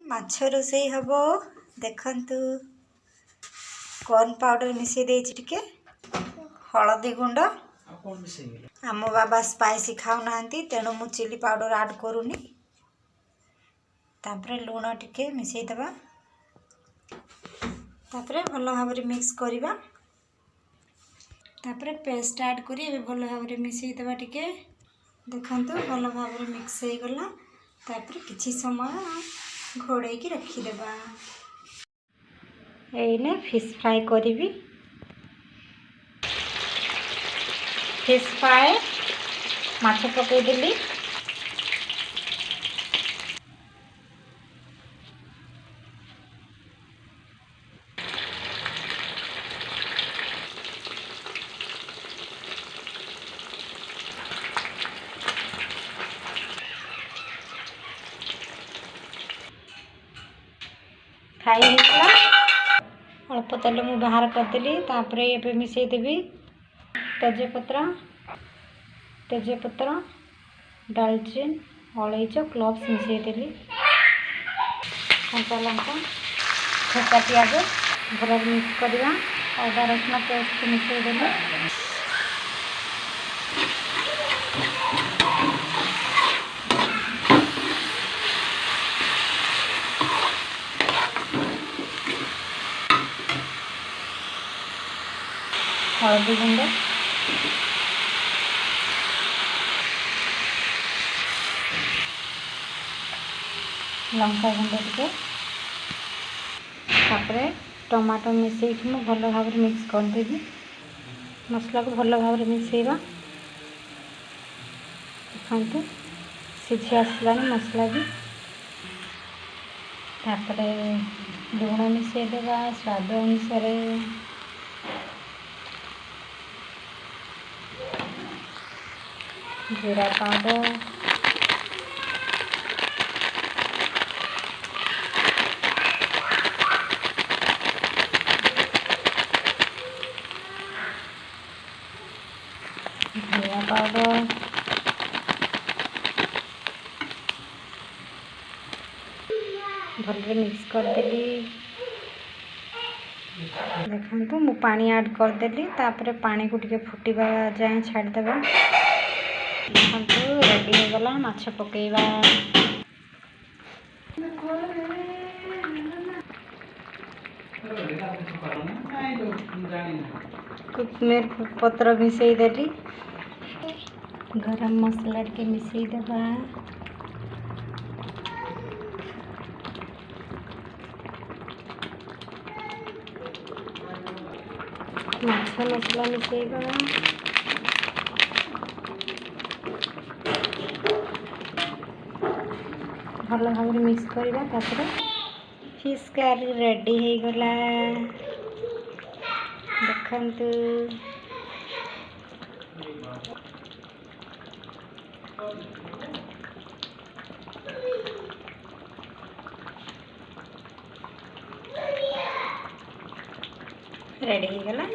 माछ रोषे हम देखंतु कॉर्न पाउडर मिसई देछि टिके हलदी गुंड आम बाबा स्पाइसी खाऊ नांती तेणु मु चिली पाउडर ऐड करूनी तापरे लूण टिके मिसई दबा तापरे भल भाव मिक्स करवा तापरे पेस्ट ऐड करी भल भाव मिसई दबा टिके देखंतु भल भाव मिक्स हो गला तापरे किछि समय घोड़े की रखीदेबा एने fish fry curry fish fry माछ पकई देली फ्राई होगा अल्प तेल मु बाहर करदेली तापरे ये मिसई देवी तेजपत्र डालचीन अलैच क्लव्स मिसई देली कंचा लंका छोटा प्याज भल मिक्स करवा अदा रसुण पेस्ट मिसई देली हल्दी गुंड लंका गुंड टिके तापरे टमाटो मिसई मु भल भाव मिक्स करदेवी मसला को भल भाव मिसईवा देखते सीझी आसलानी मसला भी तापरे लुण मिसई देवा स्वाद अनुसार जीरा पाउडर धनिया पाउडर भल मिक्स करदेली देखो मु पानी ऐड करदेली तापरे पानी को टिके फुटवा जाए छाड़देवा देखो रेडी हो गला माछ पकेवा कुकमेर पत्र मिसई देली गरम मसला के मिसई देवा माछ मसला मिसई देवा भल भाव मिक्स करवा तापर फिश करी रेडी हो गला देखंतु रेडी हो गला।